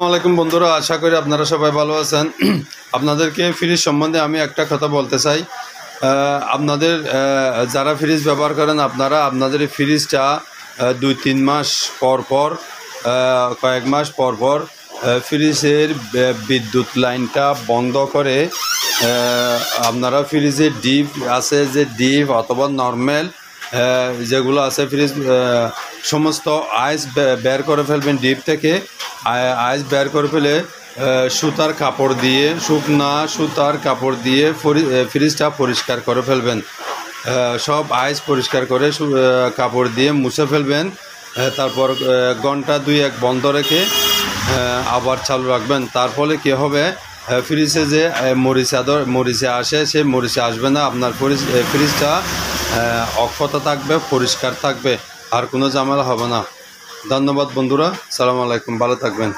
আসসালামু আলাইকুম বন্ধুরা, আশা করি আপনারা সবাই ভালো আছেন। আপনাদেরকে ফ্রিজ সম্বন্ধে আমি একটা কথা বলতে চাই। আপনাদের যারা ফ্রিজ ব্যবহার করেন আপনারা আপনাদের এই ফ্রিজটা 2-3 মাস পর পর কয়েক মাস পর পর ফ্রিজের বিদ্যুৎ লাইনটা বন্ধ করে আপনারা ফ্রিজের ডিপ আছে যে ডিপ অথবা নর্মাল যেগুলো আছে ফ্রিজ সমস্ত আইস বের করে ফেলবেন। ডিপ থেকে আইস বের করে ফেলে সুতার কাপড় দিয়ে শুকনা সুতার কাপড় দিয়ে ফ্রিজটা পরিষ্কার করে ফেলবেন। সব আইস পরিষ্কার করে কাপড় দিয়ে মুছে ফেলবেন। তারপর ঘন্টা 2-1 বন্ধ রেখে আবার চালু রাখবেন। তার ফলে কী হবে, ফ্রিজে যে মরিচে আসে সেই মরিচে আসবে না। আপনার ফ্রিজটা অক্ষত থাকবে, পরিষ্কার থাকবে, আর কোনো ঝামেলা হবে না। ধন্যবাদ বন্ধুরা, সালামু আলাইকুম, ভালো থাকবেন।